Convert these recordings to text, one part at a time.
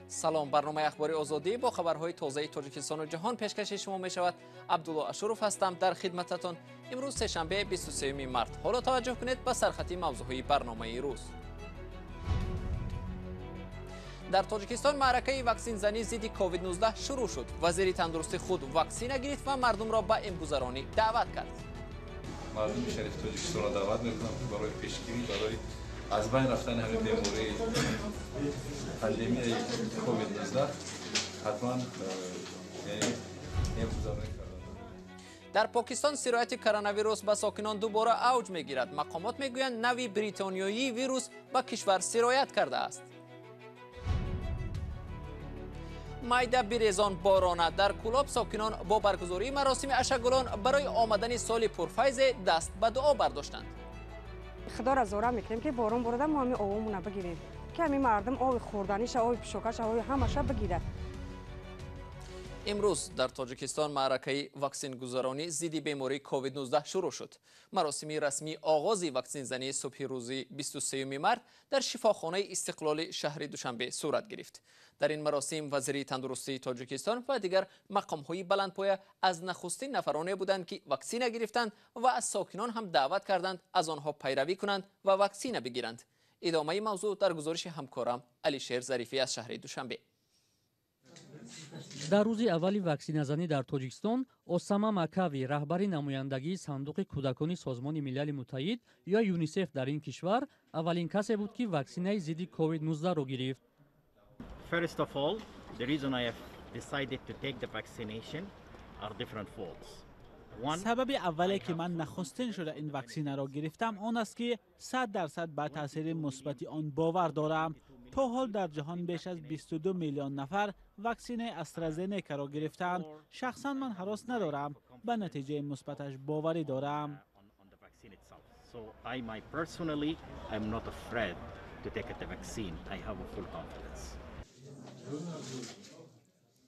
سلام، برنامه اخباری آزادی با خبرهای تازه تاجیکستان و جهان پیشکش شما می شود. عبدالله اشرف هستم در خدمتتان. امروز سه‌شنبه 23 مارت. حالا توجه کنید به سرخطی موضوعی برنامه روز. در تاجیکستان معرکه واکسین زنی ضد کووید 19 شروع شد. وزیر تندرستی خود واکسین گرفت و مردم را به امگذرانی دعوت کرد. مردم شریف تاجیکستان را دعوت میکنم برای پیشگیری برای از بین رفتن همین بیماری پاندمی کووید 19 حتما امگذرانی کردن. در پاکستان سرایت کرونا ویروس به ساکنان دوباره اوج میگیرد. مقامات میگویند نوی بریتانیایی ویروس به کشور سرایت کرده است. مایده بریزان بارانه در کولاب ساکنان با برگزاری مراسم اشکگلان برای آمدن سال پرفیض دست به دعا برداشتند. خدا را زاره میکنیم که باران برده ما همین آبمون بگیریم که همین مردم آب خوردنیش، آب پشاکش، آب همش بگیره. امروز در تاجیکستان معرکه واکسین گذرانی ضد بیماری کووید 19 شروع شد. مراسم رسمی آغاز واکسین زنی صبح روز 23 مارت در شفاخانه استقلال شهر دوشنبه صورت گرفت. در این مراسم وزیر تندرستی تاجیکستان و دیگر مقام‌های بلندپایه از نخستین نفرانی بودند که واکسین گرفتند و از ساکنان هم دعوت کردند از آنها پیروی کنند و واکسین بگیرند. ادامه موضوع در گزارش همکارم علیشیر ظریفی از شهر دوشنبه. در روز اولی واکسین زنی در تاجیکستان، осама макави раҳбари намояндагии сандуқи кӯдакони созмони милали муттаҳид ё юнисеф дар ин кишвар аввалин касе буд ки ваксинаи зидди COVID-19-ро гирифт. First of all, the reason I have decided to take the vaccination are different folds. سبب اولی که من نخستین شده این واکسینه را گرفتم آن است که 100% به تاثیر مثبت آن باور دارم. تا حال در جهان بیش از 22 میلیون نفر واکسین استرازنیکا را گرفتند. شخصا من هراس ندارم، به نتیجه مثبتش باوری دارم. So I personally I'm not afraid to take the vaccine. I have a full confidence.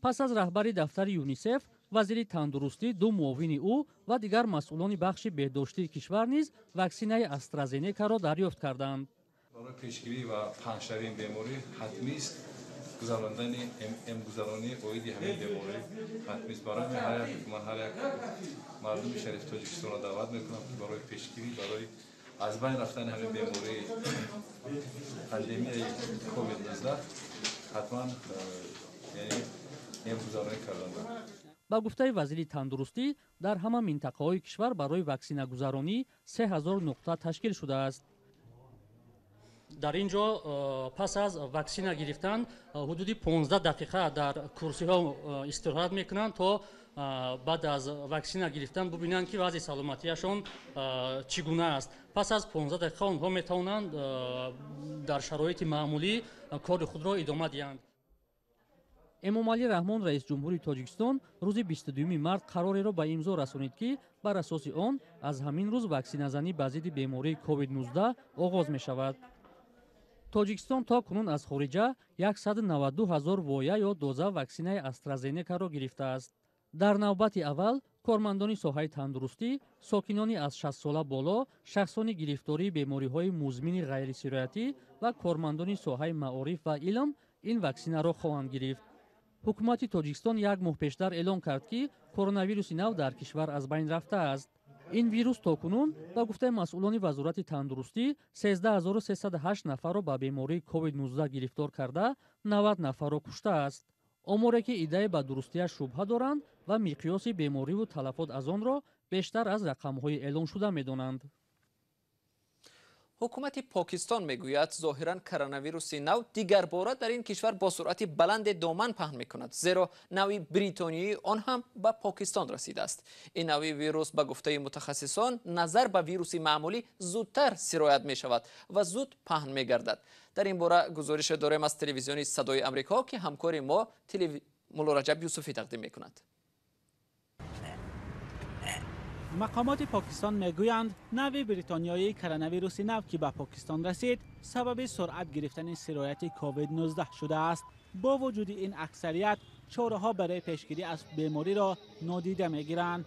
پس از رهبری دفتر یونیسف، وزیر تندرستی، دو معاون او و دیگر مسئولان بخش بهداشتی کشور نیز واکسینه استرازنیکا را دریافت کردند. برای پیشگیری و پنه‌شوی این بیماری حتمی است گذراندن امگذرانی عید همین بیماری حتمی است. برای هر یک مردم شریف تاجیکستان را دعوت میکنم که برای پیشگیری برای از بین رفتن همین بیماری پاندمی کووید 19 حتما امگذرانی کردن. با گفته وزیر تندرستی، در همه منطقه‌های کشور برای واکسینه گذرانی 3000 نقطه تشکیل شده است. در اینجا پس از واکسینه گرفتن حدودی 15 دقیقه در کرسی ها استراحت میکنند تا بعد از واکسینه گرفتن ببینند که وضع سلامتیشان چگونه است. پس از 15 دقیقه آنها میتوانند در شرایط معمولی کار خود را ادامه دهند. امامعلی رحمان رئیس جمهوری تاجیکستان روز 22 مارت قراری را به امضا رسانید که بر اساس آن از همین روز واکسینه زنی به ضد بیماری کووید 19 آغاز می شود. تاجیکستان تا کنون از خارجه 192,000 وایه یا دوزه واکسینه استرازنیکا را گرفته است. در نوبت اول کارمندان ساحه تندرستی، ساکنان از 60 ساله بالا، شخصان گرفتاری بیماری‌های مزمن غیر سرایتی و کارمندان ساحه معارف و علم این واکسینه را خواهند گرفت. حکومت تاجیکستان یک ماه پیشتر اعلام کرد که کرونا ویروس نو در کشور از بین رفته است. این ویروس تاکنون با گفته مسئولان وزارت تندرستی 13308 نفر را به بیماری کووید 19 گرفتار کرده، 90 نفر را کشته است. آماری که ایده به درستیش شبهه دارند و مقیاس بیماری و تلفات از آن را بیشتر از رقم‌های اعلام شده می‌دانند. حکومت پاکستان میگوید ظاهرا کرونا ویروس نو دیگر باره در این کشور با سرعت بلند دامن پهن میکند، زیرا نوع بریتانیایی آن هم به پاکستان رسیده است. این نوع ویروس به گفته متخصصان نظر به ویروس معمولی زودتر سرایت می شود و زود پهن می گردد. در این باره گزارش داریم از تلویزیون صدای آمریکا که همکار ما مولا رجب یوسفی تقدیم میکند. مقامات پاکستان میگویند نوع بریتانیایی کرونا ویروس نو که به پاکستان رسید سبب سرعت گرفتن سرایت کووید 19 شده است. با وجود این اکثریت چاره‌ها برای پیشگیری از بیماری را نادیده میگیرند.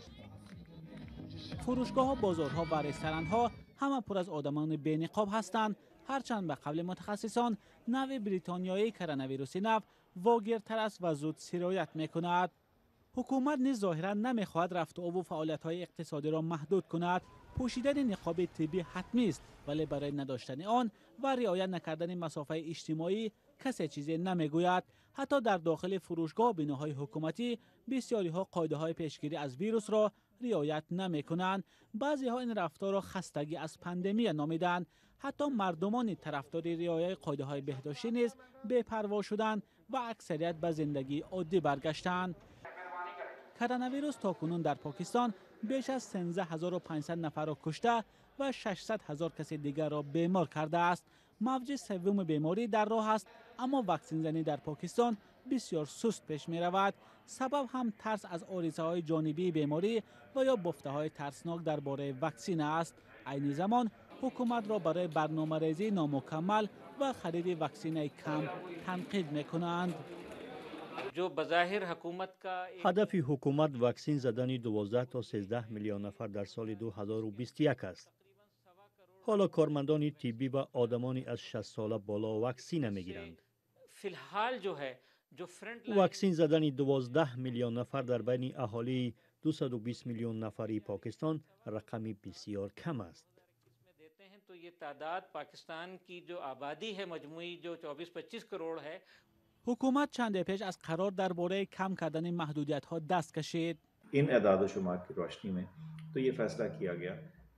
فروشگاه ها، بازارها و رستوران‌ها همه پر از آدمان بی‌نقاب هستند. هرچند به قول متخصصان نوع بریتانیایی کرونا ویروس نو واگیرتر است و زود سرایت میکند. حکومت نیز ظاهرا نمیخواهد رفت و آب و فعالیت‌های اقتصادی را محدود کند. پوشیدن نقاب طبی حتمی است، ولی برای نداشتن آن و رعایت نکردن مسافه اجتماعی کسی چیزی نمیگوید. حتی در داخل فروشگاه و بناهای حکومتی بسیاری ها قاعده های پیشگیری از ویروس را رعایت نمی کنند. بعضی ها این رفتار را خستگی از پاندمی نامیدند. حتی مردمان طرفدار رعایت قاعده های بهداشتی نیز بی‌پروا شدند و اکثریت به زندگی عادی برگشتند. کرونا ویروس تاکنون در پاکستان بیش از 13500 نفر را کشته و 600,000 کس دیگر را بیمار کرده است. موج سوم بیماری در راه است، اما واکسن زنی در پاکستان بسیار سست پیش می رود. سبب هم ترس از آریزه های جانبی بیماری و یا بافته های ترسناک درباره واکسن است. عین زمان حکومت را برای برنامه‌ریزی نامکمل و خرید واکسن کم تنقید می کنند. هدف حکومت واکسن زدن 12 تا 13 میلیون نفر در سال 2021 است. حالا کارمندان طبی و آدمانی از 60 ساله بالا واکسن نمیگیرند. واکسن زدن 12 میلیون نفر در بین اهالی 220 میلیون نفری پاکستان رقم بسیار کم است. حکومت چند پیش از قرار درباره کم کردن محدودیت ها دست کشید. این اعداد و شمار کی روشنی में तो ये फैसला किया गया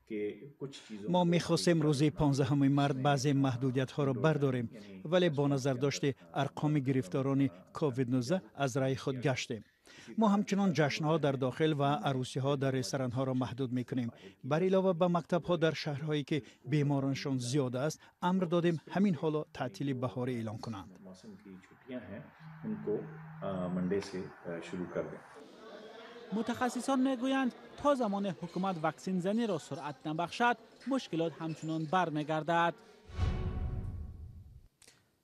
कि कुछ चीजों ما می‌خواستیم روز 15 مارس بعضی محدودیت ها را برداریم، ولی با نظر داشته ارقام گرفتاران کووید 19 از رای خود گشتیم. ما همچنان جشن ها در داخل و عروسی ها در رستوران ها را محدود می‌کنیم. بر علاوه به مکتب ها در شهرهایی که بیمارانشان زیاد است امر دادیم همین حالا تعطیل بهاری اعلان کنند. متخصصان میگویند تا زمان حکومت واکسن زنی را سرعت نبخشد مشکلات همچنان برمیگردد.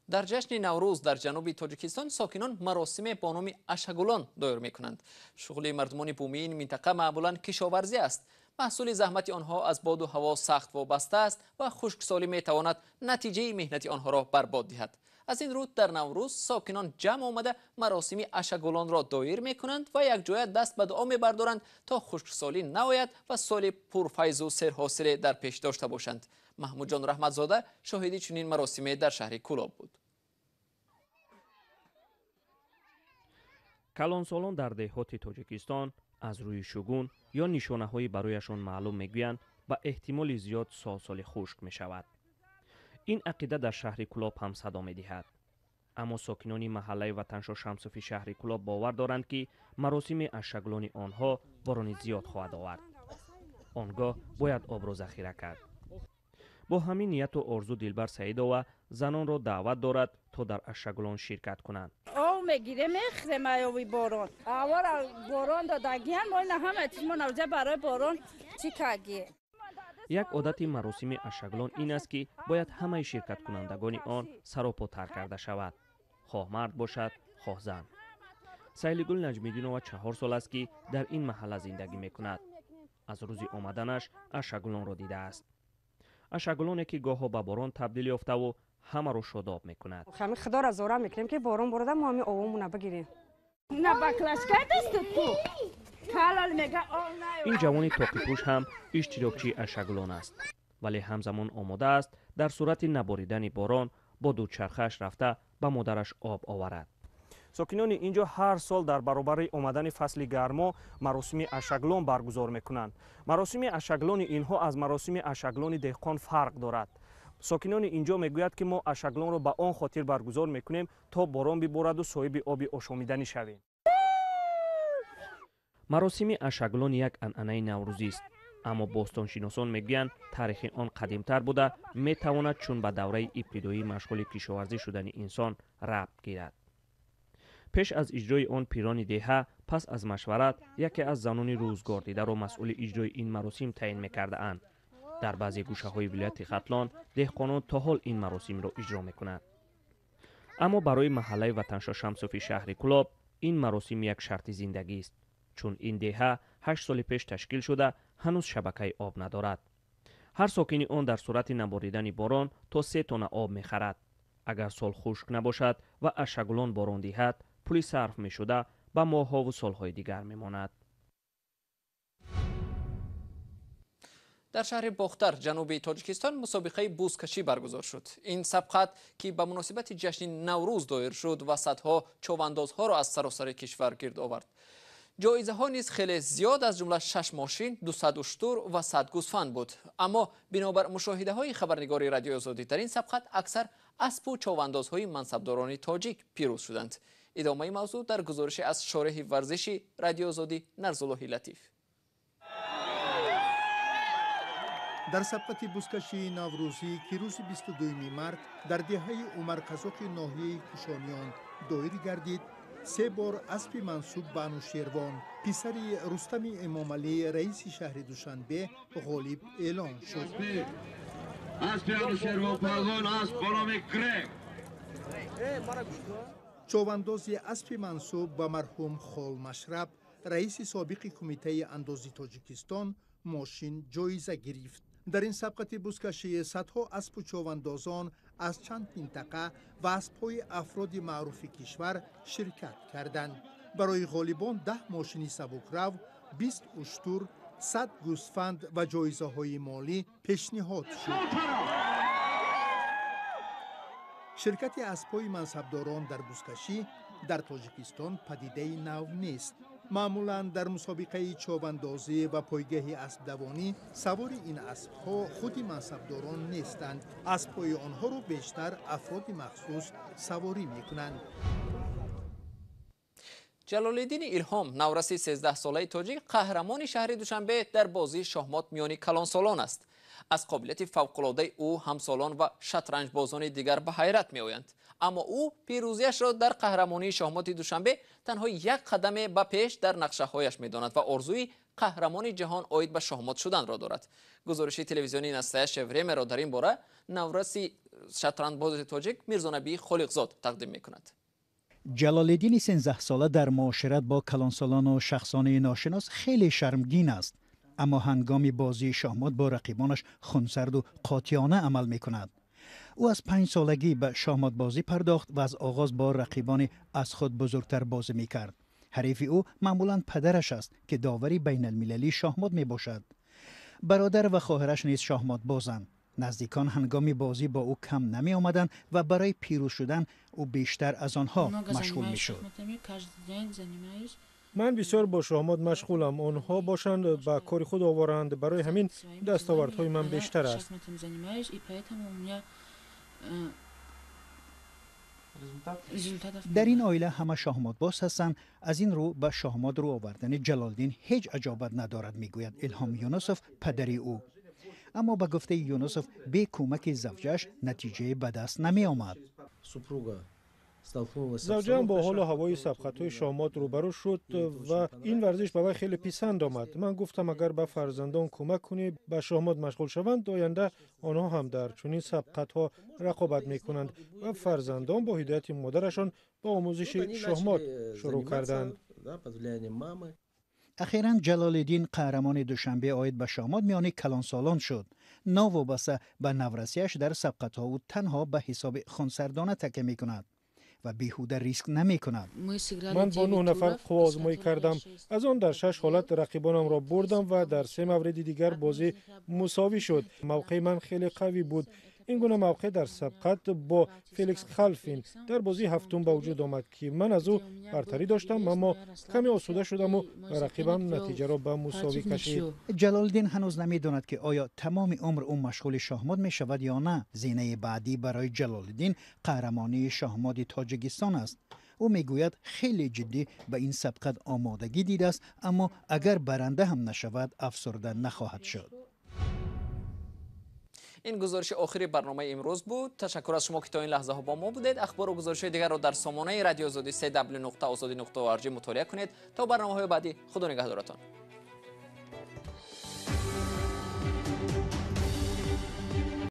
در جشن نوروز در جنوب تاجیکستان ساکنان مراسم با نام اشگولان دایر میکنند. شغل مردمان بومی این منطقه معمولا کشاورزی است. محصول زحمت آنها از باد و هوا سخت وابسته است و خشکسالی میتواند نتیجه مهنت آنها را برباد دهد. از این رو در نوروز ساکنان جمع آمده مراسم اشگولان را دایر میکنند و یک جای دست به دعا میبردارند تا خشکسالی نآید و سال پرفیض و سرحاصل در پیش داشته باشند. محمود جان رحمتزاده شاهدی چنین مراسمی در شهر کولاب بود. کلانسالان در دهات تاجیکستان از روی شگون یا نشانه‌های برایشان معلوم میگویند به احتمال زیاد سال خشک می شود. این عقیده در شهر کولاب هم صدا می دهد. اما ساکنان محله وطنشاه شمسوفی شهر کولاب باور دارند که مراسم اشگولان آنها باران زیاد خواهد آورد. آنگاه باید آب را ذخیره کرد. با همین نیت و آرزو دلبر سعیدا و زنان را دعوت دارد تا در اشگولان شرکت کنند. آب میگیره میخره مایوی باران. اول باران دادگیان ما نه همه چیز ما نوجه برای باران چی کاگی. یک عادت مراسم اشگولان این است که باید همه شرکت کنندگان آن سراپا ترک کرده شود. خواه مرد باشد، خواه زن. سیلیگل نجمیدینова 4 سال است که در این محله زندگی میکند. از روز آمدنش اشگولان را دیده است. اشگولانی که گاه‌ها به باران تبدیل یافته و همه را شاداب میکند. همین خدا را زارا میکنیم که باران برده ما همین آوامون بگیریم. نه بکلاش کردست تو. این جوان تاقی‌پوش هم اشتراکچی اشگولان است، ولی همزمان آماده است در صورت نباریدن باران با دوچرخه‌اش رفته به مادرش آب آورد. ساکنان اینجا هر سال در برابر آمدن فصل گرما مراسم اشگولان برگزار میکنند. مراسم اشگولان اینها از مراسم اشگولان دهقان فرق دارد. ساکنان اینجا میگویند که ما اشگولان را به آن خاطر برگزار میکنیم تا باران ببارد و صاحب آب آشامیدنی شویم. مراسم اشگولان یک عنعنه نوروزی است، اما باستانشناسان میگویند تاریخ آن قدیمتر بوده، میتواند چون به دوره ابتدایی مشغول کشاورزی شدن انسان ربط گیرد. پیش از اجرای آن پیران دهه پس از مشورت یکی از زنان روزگار دیده را مسئول اجرای این مراسم تعیین میکرده اند. در بعضی گوشه های ولایت ختلان دهقانان تا حال این مراسم را اجرا میکنند. اما برای محله وطنشاه شمسوفی شهر کولاب این مراسم یک شرط زندگی است، چون این دهه 8 سال پیش تشکیل شده هنوز شبکه آب ندارد. هر ساکنی آن در صورت نباریدن باران تا 3 تن آب می‌خرد. اگر سال خشک نباشد و اشکگلان باران دهد، پولی صرف می‌شده به ماه‌ها و سال‌های دیگر می‌ماند. در شهر باختر جنوب تاجیکستان مسابقه بوزکشی برگزار شد. این سبقت که به مناسبت جشن نوروز دایر شد و صدها چوباندازها را از سراسر کشور گرد آورد. جایزه ها نیز خیلی زیاد از جمله 6 ماشین، 200 اشتر و 100 گوسفند بود. اما بنابر مشاهده های خبرنگار رادیو آزادی در این سبقت اکثر اسب و چوباندازهای منصبداران تاجیک پیروز شدند. ادامه موضوع در گزارش از شارح ورزشی رادیو آزادی نرزالله لطیف. در سبقت بوزکشی نوروزی که روز 22 مارت در دهه عمر قزاق ناحیه کوشانیان دایر گردید، 3 بار اسب منصوب به انوشیروان پسر رستم امامعلی رئیس شهر دوشنبه غالب اعلان شد. اسب انوشیروان پهلوان اسب با نام گرگ. چوبانداز اسب منصوب به مرحوم خال مشرب رئیس سابق کمیته اندازی تاجیکستان ماشین جایزه گرفت. در این سبقت بوزکشی صدها اسب و چوباندازان از چند منطقه و اسب‌های افراد معروف کشور شرکت کردند. برای غالبان 10 ماشین سبکرو، 20 اشتر، 100 گوسفند و جایزه‌های مالی پیشنهاد شد. شرکت اسب‌های منصبداران در بوزکشی در تاجیکستان پدیده نو نیست. معمولاً در مسابقه چوباندازی و پایگاه اسب دوانی سوار این اسب‌ها خود منصبداران نیستند. اسب‌های آنها را بیشتر افراد مخصوص سواری می‌کنند. جلال‌الدین ایلهام نورسی 13 ساله تاجیک قهرمان شهر دوشنبه در بازی شاهمات میان کلانسالان است. از قابلیت فوق‌العاده او همسالان و شطرنج بازان دیگر به حیرت می‌آیند. اما او پیروزیش را در قهرمانی شاهمات دوشنبه تنها 1 قدم به پیش در نقشه‌هایش می‌داند و آرزوی قهرمان جهان عاید به شاهمات شدن را دارد. گزارش تلویزیونی نسته شوریم را در این باره نورسی شطرنج باز تاجیک میرزانبی خالقزاد تقدیم می‌کند. جلال‌الدین 13 ساله در معاشرت با کلانسالان و شخصان ناشناس خیلی شرمگین است. اما هنگام بازی شاهمات با رقیبانش خونسرد و قاطعانه عمل می‌کند. او از 5 سالگی به شاهمات بازی پرداخت و از آغاز با رقیبان از خود بزرگتر بازی می‌کرد. حریف او معمولاً پدرش است که داوری بین المللی شاهمات میباشد. برادر و خواهرش نیز شاهمات بازند. نزدیکان هنگام بازی با او کم نمی آمدند و برای پیروز شدن او بیشتر از آنها مشغول می شد. من بسیار با شاهمات مشغولم. آنها باشند به کار خود آورند. برای همین دستاوردهای من بیشتر است. در این عائله همه شاهمات باز هستند. از این رو به شاهمات رو آوردن جلال‌الدین هیچ عجابت ندارد، میگوید ایلهام یونسوف پدری او. اما به گفته یونسوف به کمک زوجش نتیجه به دست نمی آمد. زوجم با حال و هوای سبقت‌های شاهمات روبرو شد و این ورزش به وی خیلی پسند آمد. من گفتم اگر به فرزندان کمک کنی به شاهمات مشغول شوند، آینده آنها هم در چنین سبقت‌ها رقابت می‌کنند و فرزندان با هدایت مادرشان با آموزش شاهمات شروع کردند. اخیراً جلال‌الدین قهرمان دوشنبه عاید به شاهمات میان کلانسالان شد. ناوابسته به نورسیش در سبقت‌ها او تنها به حساب خونسردانه تکیه می‌کند و بیهوده ریسک نمی کند. من با 9 نفر قوا آزمایی کردم. از آن در 6 حالت رقیبانم را بردم و در 3 مورد دیگر بازی مساوی شد. موقع من خیلی قوی بود. این گونه موقع در سبقت با فلیکس خلفین در بازی هفتم به وجود آمد که من از او برتری داشتم، اما کمی آسوده شدم و رقیبم نتیجه را به مساوی کشید. جلال‌الدین هنوز نمیداند که آیا تمام عمر او مشغول شاهمات می شود یا نه. زینه بعدی برای جلال‌الدین قهرمانی شاهمات تاجیکستان است. او میگوید خیلی جدی به این سبقت آمادگی دیده است، اما اگر برنده هم نشود افسرده نخواهد شد. این گزارش آخری برنامه امروز بود. تشکر از شما که تا این لحظه ها با ما بودید. اخبار و گزارش دیگر را در سامانه رادیو آزادی www.azadi.org مطالعه کنید. تا برنامه‌های بعدی، خدا نگهدارتان.